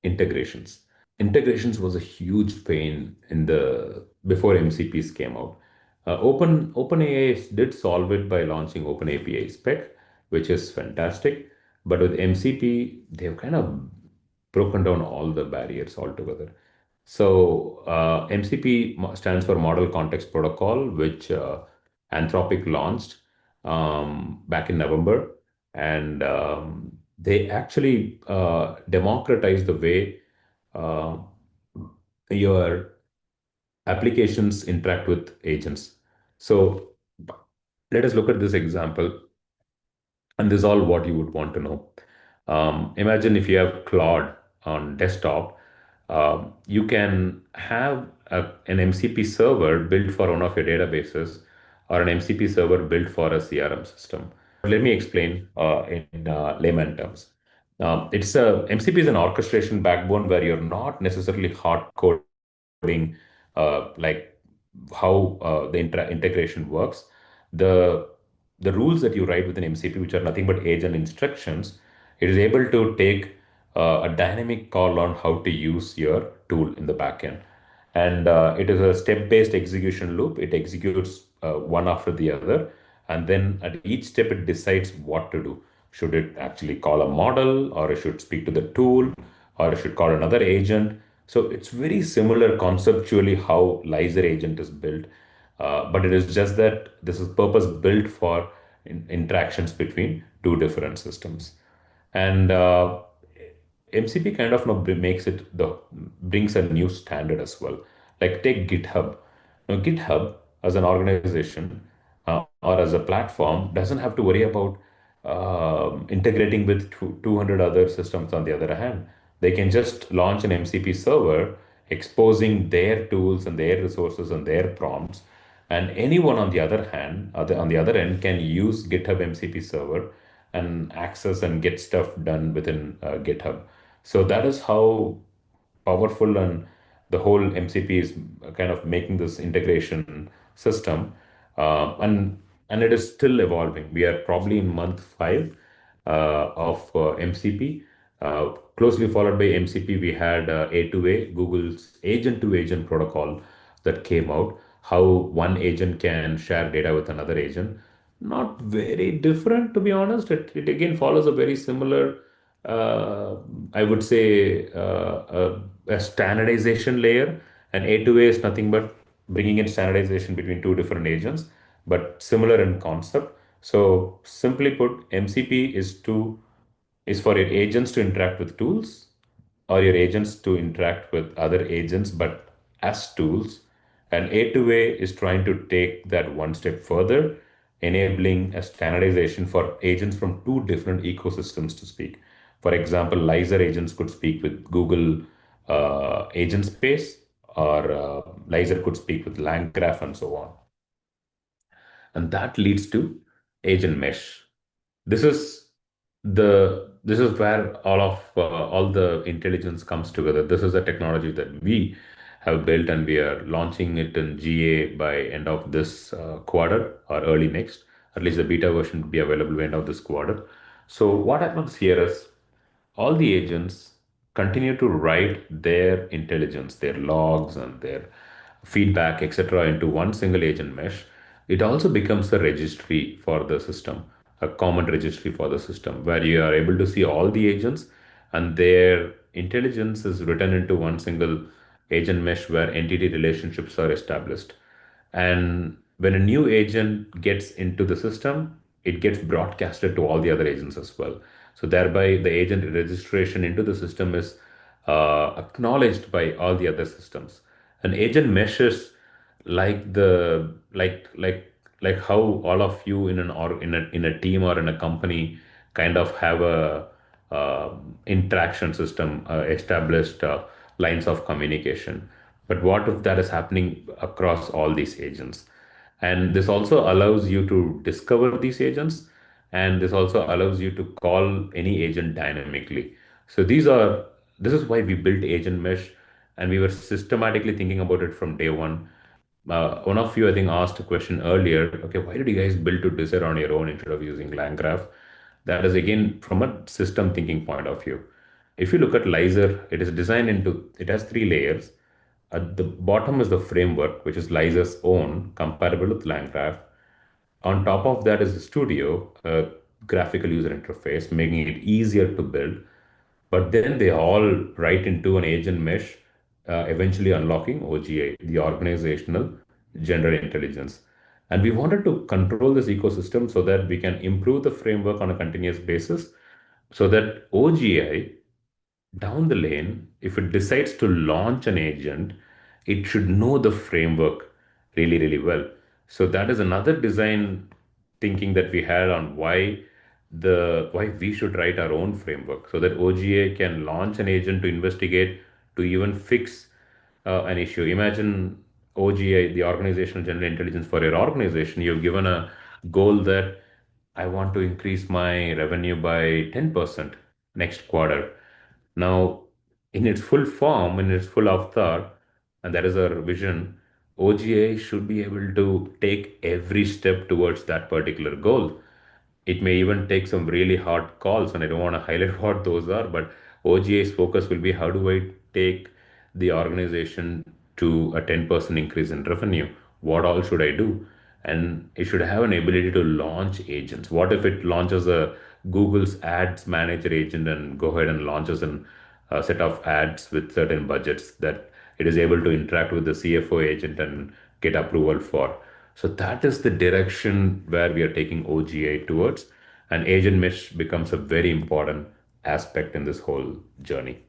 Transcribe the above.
integrations. Integrations was a huge pain in the before MCPs came out. OpenAI did solve it by launching OpenAPI spec, which is fantastic. But with MCP, they've kind of broken down all the barriers altogether. So MCP stands for Model Context Protocol, which Anthropic launched back in November, and they actually democratized the way uh, your applications interact with agents. So let us look at this example, and this is all what you would want to know. Imagine if you have Claude on desktop, you can have an MCP server built for one of your databases or an MCP server built for a CRM system. Let me explain in layman terms. It's a MCP is an orchestration backbone where you're not necessarily hard coding like how the integration works. The the rules that you write within MCP, which are nothing but agent instructions, it is able to take a dynamic call on how to use your tool in the backend. And it is a step-based execution loop. It executes one after the other. And then at each step, it decides what to do. Should it actually call a model, or it should speak to the tool, or it should call another agent? So it's very similar conceptually how Lyzr agent is built. But it is just that this is purpose built for interactions between two different systems. And MCP kind of makes it the brings a new standard as well. Like take GitHub. Now, GitHub as an organization or as a platform doesn't have to worry about integrating with 200 other systems on the other hand. They can just launch an MCP server exposing their tools and their resources and their prompts. And anyone on the other hand, on the other end, can use GitHub MCP server and access and get stuff done within GitHub. So that is how powerful and the whole MCP is kind of making this integration system, and it is still evolving. We are probably in month five of MCP. Closely followed by MCP, we had A2A, Google's agent-to-agent protocol that came out. How one agent can share data with another agent. Not very different, to be honest. It again follows a very similar, uh, I would say, a standardization layer. And A2A is nothing but bringing in standardization between two different agents, but similar in concept. So simply put, MCP is for your agents to interact with tools or your agents to interact with other agents, but as tools. And A2A is trying to take that one step further, enabling a standardization for agents from two different ecosystems to speak. For example, Lyzr agents could speak with Google Agent Space, or Lyzr could speak with LangGraph, and so on. And that leads to agent mesh. This is this is where all the intelligence comes together. This is a technology that we have built, and we are launching it in GA by end of this quarter or early next. At least the beta version will be available by end of this quarter. So what happens here is all the agents continue to write their intelligence, their logs and their feedback, etc., into one single agent mesh. It also becomes a registry for the system, a common registry for the system, where you are able to see all the agents and their intelligence is written into one single agent mesh where entity relationships are established. And when a new agent gets into the system, it gets broadcasted to all the other agents as well. So thereby, the agent registration into the system is acknowledged by all the other systems. An agent meshes like the like how all of you in an or in a team or in a company kind of have a interaction system, established lines of communication. But what if that is happening across all these agents? And this also allows you to discover these agents, and this also allows you to call any agent dynamically. So this is why we built agent mesh, and we were systematically thinking about it from day one. One of you, I think, asked a question earlier. Okay, why did you guys build to Decide on your own instead of using LangGraph? That is again from a system thinking point of view. If you look at Lyzr, it is designed into, it has three layers. At the bottom is the framework, which is Lyzr's own, compatible with LangGraph. On top of that is the studio, a graphical user interface, making it easier to build. But then they all write into an agent mesh, eventually unlocking OGI, the organizational general intelligence. And we wanted to control this ecosystem so that we can improve the framework on a continuous basis so that OGI down the lane, if it decides to launch an agent, it should know the framework really, really well. So that is another design thinking that we had on why we should write our own framework so that OGA can launch an agent to investigate, to even fix an issue. Imagine OGI, the organizational general intelligence for your organization. You've given a goal that I want to increase my revenue by 10% next quarter. Now, in its full form, in its full avatar, and that is our vision, OGA should be able to take every step towards that particular goal. It may even take some really hard calls, and I don't want to highlight what those are, but OGA's focus will be how do I take the organization to a 10% increase in revenue? What all should I do? And it should have an ability to launch agents. What if it launches a Google's ads manager agent and go ahead and launches a set of ads with certain budgets that it is able to interact with the CFO agent and get approval for? So that is the direction where we are taking OGA towards, and agent mesh becomes a very important aspect in this whole journey.